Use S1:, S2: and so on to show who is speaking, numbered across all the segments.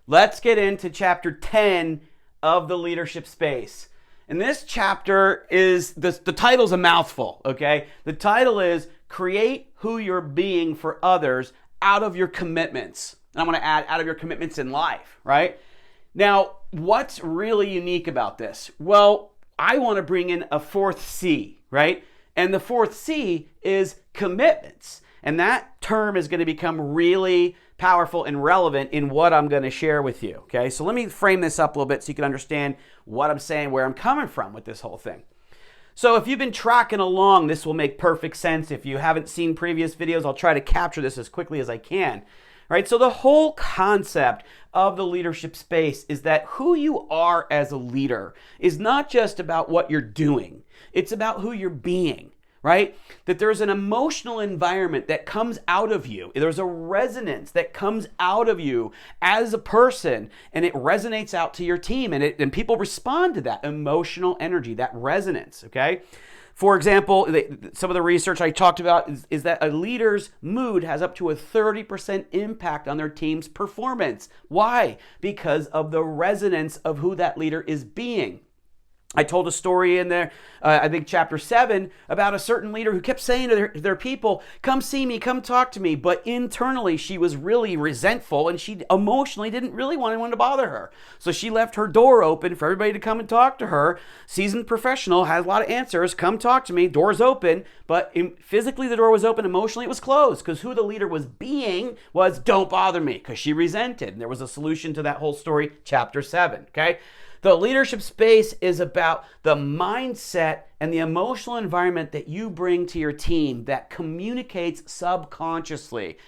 S1: let's get into chapter 10 of the leadership space. And this chapter is, the title's a mouthful, okay? The title is Create Who You're Being for Others Out of Your Commitments. And I'm going to add out of your commitments in life, right? Now, what's really unique about this? Well, I want to bring in a fourth C, right? And the fourth C is commitments. And that term is going to become really powerful and relevant in what I'm going to share with you, okay? So let me frame this up a little bit so you can understand what I'm saying, where I'm coming from with this whole thing. So if you've been tracking along, this will make perfect sense. If you haven't seen previous videos, I'll try to capture this as quickly as I can. Right? So the whole concept of the leadership space is that who you are as a leader is not just about what you're doing. It's about who you're being, right? That there's an emotional environment that comes out of you. There's a resonance that comes out of you as a person, and it resonates out to your team, and people respond to that emotional energy, that resonance, okay? For example, some of the research I talked about is that a leader's mood has up to a 30% impact on their team's performance. Why? Because of the resonance of who that leader is being. I told a story in there, I think chapter 7, about a certain leader who kept saying to their people, come see me, come talk to me. But internally, she was really resentful, and she emotionally didn't really want anyone to bother her. So she left her door open for everybody to come and talk to her. Seasoned professional, has a lot of answers, come talk to me, door's open. But physically, the door was open, emotionally, it was closed. Because who the leader was being was, don't bother me, because she resented. And there was a solution to that whole story, chapter 7, okay? The leadership space is about the mindset and the emotional environment that you bring to your team that communicates subconsciously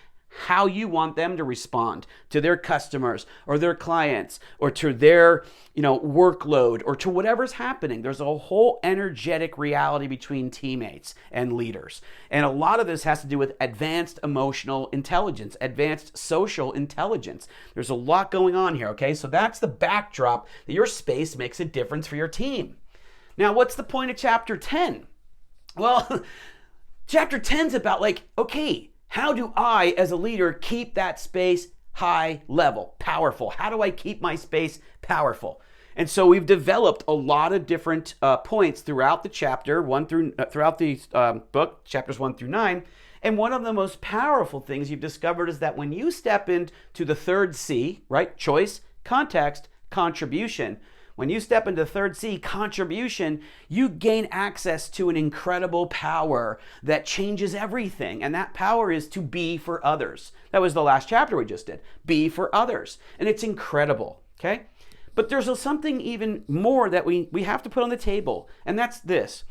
S1: how you want them to respond to their customers or their clients or to their, workload or to whatever's happening. There's a whole energetic reality between teammates and leaders. And a lot of this has to do with advanced emotional intelligence, advanced social intelligence. There's a lot going on here, okay? So that's the backdrop that your space makes a difference for your team. Now, what's the point of chapter 10? Well, chapter 10 is about okay, how do I, as a leader, keep that space high level, powerful? How do I keep my space powerful? And so we've developed a lot of different points throughout the chapter, throughout the book, chapters 1 through 9. And one of the most powerful things you've discovered is that when you step into the third C, right? Choice, context, contribution. When you step into third C, contribution, you gain access to an incredible power that changes everything. And that power is to be for others. That was the last chapter we just did. Be for others. And it's incredible, okay? But there's something even more that we have to put on the table. And that's this.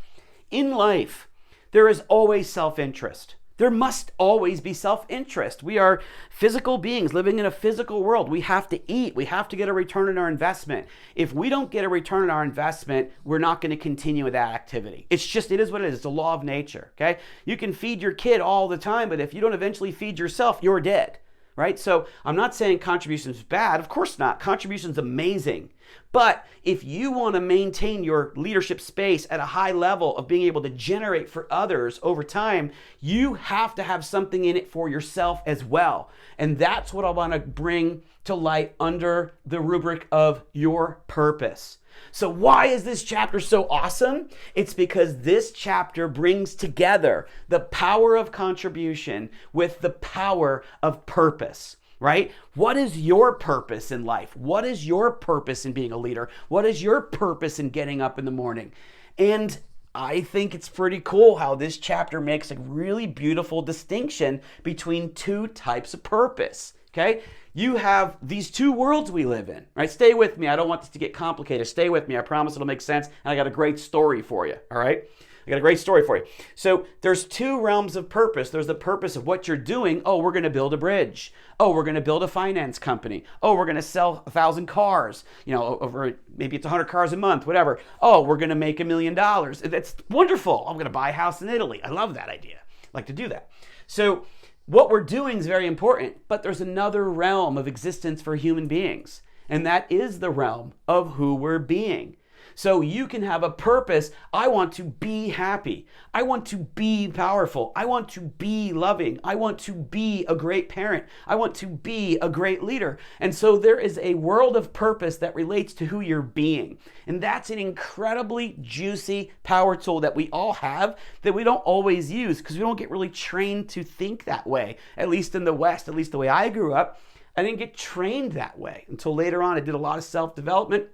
S1: In life, there is always self-interest. There must always be self-interest. We are physical beings living in a physical world. We have to eat. We have to get a return on our investment. If we don't get a return on our investment, we're not going to continue with that activity. It is what it is. It's a law of nature, okay? You can feed your kid all the time, but if you don't eventually feed yourself, you're dead, right? So I'm not saying contribution is bad. Of course not. Contribution is amazing. But if you want to maintain your leadership space at a high level of being able to generate for others over time, you have to have something in it for yourself as well. And that's what I want to bring to light under the rubric of your purpose. So why is this chapter so awesome? It's because this chapter brings together the power of contribution with the power of purpose. Right? What is your purpose in life? What is your purpose in being a leader? What is your purpose in getting up in the morning? And I think it's pretty cool how this chapter makes a really beautiful distinction between two types of purpose. Okay? You have these two worlds we live in, right? Stay with me. I don't want this to get complicated. Stay with me. I promise it'll make sense. And I got a great story for you. All right? I got a great story for you. So there's two realms of purpose. There's the purpose of what you're doing. Oh, we're going to build a bridge. Oh, we're going to build a finance company. Oh, we're going to sell 1,000 cars. Over maybe it's 100 cars a month, whatever. Oh, we're going to make $1 million. That's wonderful. I'm going to buy a house in Italy. I love that idea. I like to do that. So what we're doing is very important, but there's another realm of existence for human beings, and that is the realm of who we're being. So you can have a purpose. I want to be happy. I want to be powerful. I want to be loving. I want to be a great parent. I want to be a great leader. And so there is a world of purpose that relates to who you're being. And that's an incredibly juicy power tool that we all have that we don't always use because we don't get really trained to think that way. At least in the West, at least the way I grew up, I didn't get trained that way until later on. I did a lot of self-development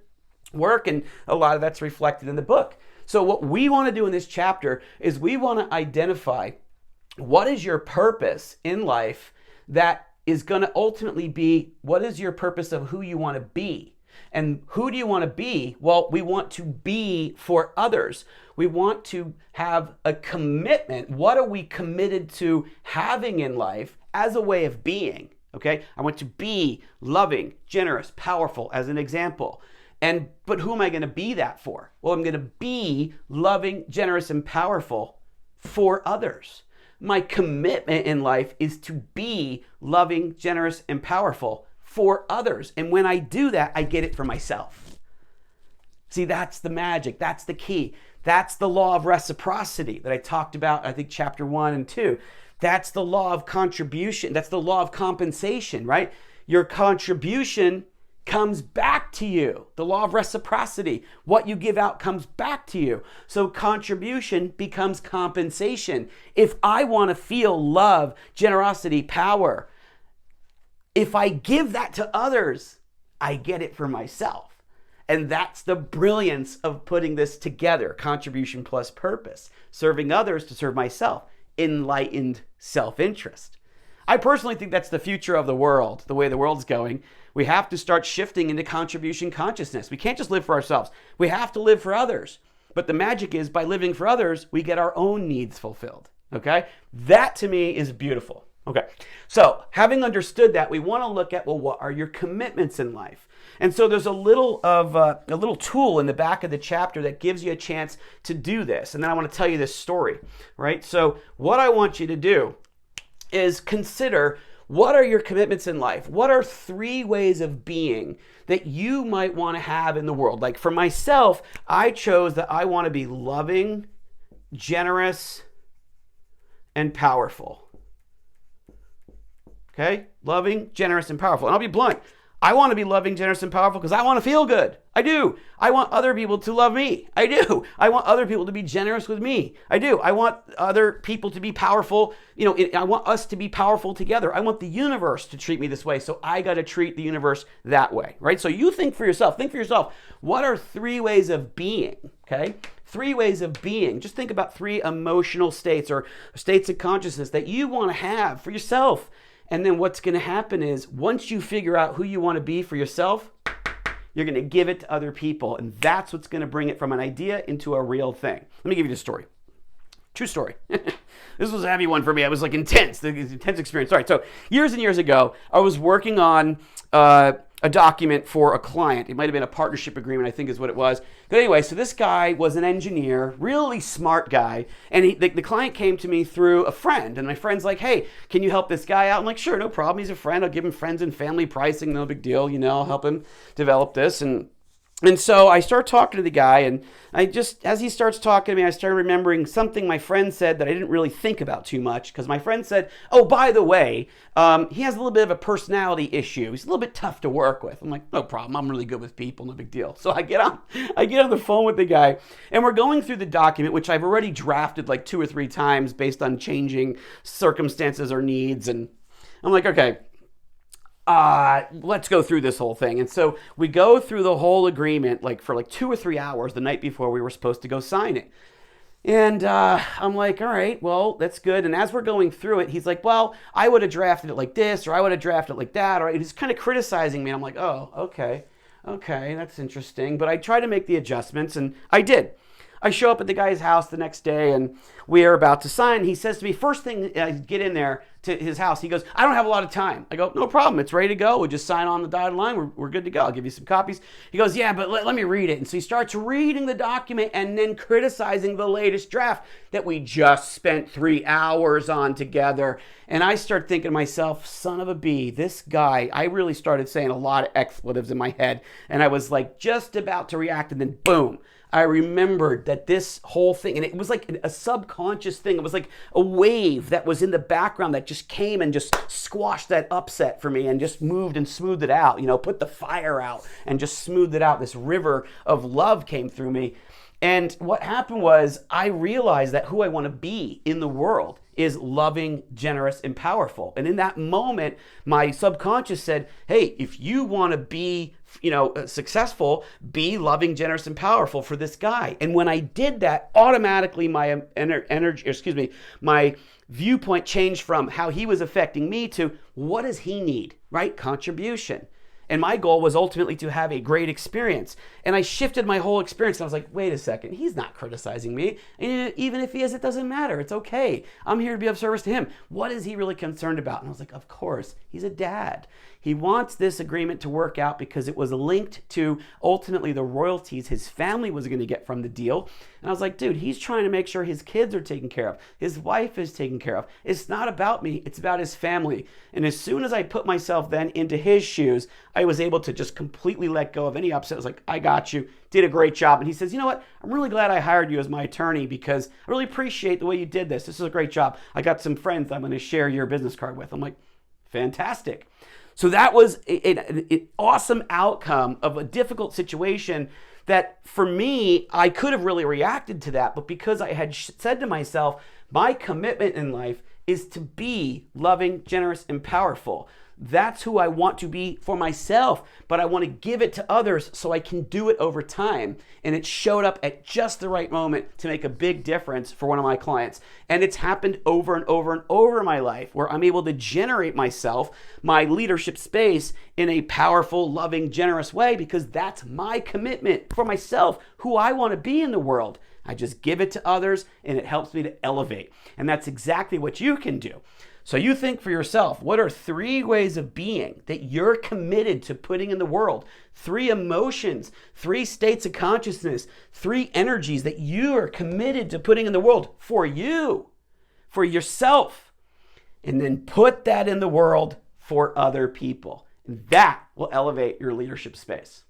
S1: work, and a lot of that's reflected in the book. So what we want to do in this chapter is we want to identify what is your purpose in life that is going to ultimately be what is your purpose of who you want to be. And who do you want to be? Well, we want to be for others. We want to have a commitment. What are we committed to having in life as a way of being? Okay, I want to be loving, generous, powerful as an example. But who am I going to be that for? Well, I'm going to be loving, generous, and powerful for others. My commitment in life is to be loving, generous, and powerful for others. And when I do that, I get it for myself. See, that's the magic. That's the key. That's the law of reciprocity that I talked about, I think, chapter 1 and 2. That's the law of contribution. That's the law of compensation, right? Your contribution comes back to you. The law of reciprocity. What you give out comes back to you. So contribution becomes compensation. If I want to feel love, generosity, power, if I give that to others, I get it for myself. And that's the brilliance of putting this together. Contribution plus purpose. Serving others to serve myself. Enlightened self-interest. I personally think that's the future of the world, the way the world's going. We have to start shifting into contribution consciousness. We can't just live for ourselves. We have to live for others. But the magic is by living for others, we get our own needs fulfilled. Okay? That to me is beautiful. Okay. So having understood that, we want to look at, well, what are your commitments in life? And so there's a little tool in the back of the chapter that gives you a chance to do this. And then I want to tell you this story, right? So what I want you to do is consider, what are your commitments in life? What are 3 ways of being that you might want to have in the world? Like for myself, I chose that I want to be loving, generous, and powerful. Okay? Loving, generous, and powerful. And I'll be blunt. I want to be loving, generous, and powerful because I want to feel good. I do. I want other people to love me. I do. I want other people to be generous with me. I do. I want other people to be powerful. I want us to be powerful together. I want the universe to treat me this way. So I got to treat the universe that way, right? So you think for yourself. Think for yourself. What are 3 ways of being? Okay? 3 ways of being. Just think about 3 emotional states or states of consciousness that you want to have for yourself. And then what's going to happen is once you figure out who you want to be for yourself, you're going to give it to other people. And that's what's going to bring it from an idea into a real thing. Let me give you this story. True story. This was a heavy one for me. It was like intense experience. All right, so years and years ago, I was working on a document for a client. It might have been a partnership agreement, I think is what it was. But anyway, so this guy was an engineer, really smart guy. And the client came to me through a friend. And my friend's like, hey, can you help this guy out? I'm like, sure, no problem. He's a friend. I'll give him friends and family pricing. No big deal. I'll help him develop this. And so I start talking to the guy, and as he starts talking to me, I started remembering something my friend said that I didn't really think about too much, because my friend said, oh, by the way, he has a little bit of a personality issue. He's a little bit tough to work with. I'm like, no problem. I'm really good with people. No big deal. So I get on the phone with the guy, and we're going through the document, which I've already drafted like 2 or 3 times based on changing circumstances or needs. And I'm like, okay, let's go through this whole thing. And so we go through the whole agreement for 2 or 3 hours the night before we were supposed to go sign it. And I'm like, all right, well, that's good. And as we're going through it, he's like, well, I would have drafted it like this, or I would have drafted it like that. Or he's kind of criticizing me. And I'm like, oh, okay, that's interesting. But I tried to make the adjustments, and I did. I show up at the guy's house the next day, and we are about to sign. He says to me, first thing I get in there, to his house. He goes, I don't have a lot of time. I go, no problem. It's ready to go. We'll just sign on the dotted line. We're good to go. I'll give you some copies. He goes, yeah, but let me read it. And so he starts reading the document and then criticizing the latest draft that we just spent 3 hours on together. And I start thinking to myself, son of a bee, this guy, I really started saying a lot of expletives in my head. And I was like just about to react, and then boom, I remembered that this whole thing, and it was like a subconscious thing. It was like a wave that was in the background that just came and just squashed that upset for me and just moved and smoothed it out, put the fire out and just smoothed it out. This river of love came through me. And what happened was I realized that who I want to be in the world is loving, generous, and powerful. And in that moment, my subconscious said, hey, if you want to be successful, be loving, generous, and powerful for this guy. And when I did that, automatically my my viewpoint changed from how he was affecting me to what does he need, right? Contribution. And my goal was ultimately to have a great experience. And I shifted my whole experience. And I was like, wait a second, he's not criticizing me. And even if he is, it doesn't matter. It's okay. I'm here to be of service to him. What is he really concerned about? And I was like, of course, he's a dad. He wants this agreement to work out because it was linked to ultimately the royalties his family was going to get from the deal. And I was like, dude, he's trying to make sure his kids are taken care of. His wife is taken care of. It's not about me. It's about his family. And as soon as I put myself then into his shoes, I was able to just completely let go of any upset. I was like, I got you. Did a great job. And he says, you know what? I'm really glad I hired you as my attorney because I really appreciate the way you did this. This is a great job. I got some friends I'm going to share your business card with. I'm like, fantastic. So that was an awesome outcome of a difficult situation that for me, I could have really reacted to that. But because I had said to myself, my commitment in life is to be loving, generous, and powerful. That's who I want to be for myself, but I want to give it to others so I can do it over time. And it showed up at just the right moment to make a big difference for one of my clients. And it's happened over and over and over in my life where I'm able to generate myself, my leadership space in a powerful, loving, generous way because that's my commitment for myself, who I want to be in the world. I just give it to others and it helps me to elevate. And that's exactly what you can do. So you think for yourself, what are 3 ways of being that you're committed to putting in the world? 3 emotions, 3 states of consciousness, 3 energies that you are committed to putting in the world for you, for yourself. And then put that in the world for other people. And that will elevate your leadership space.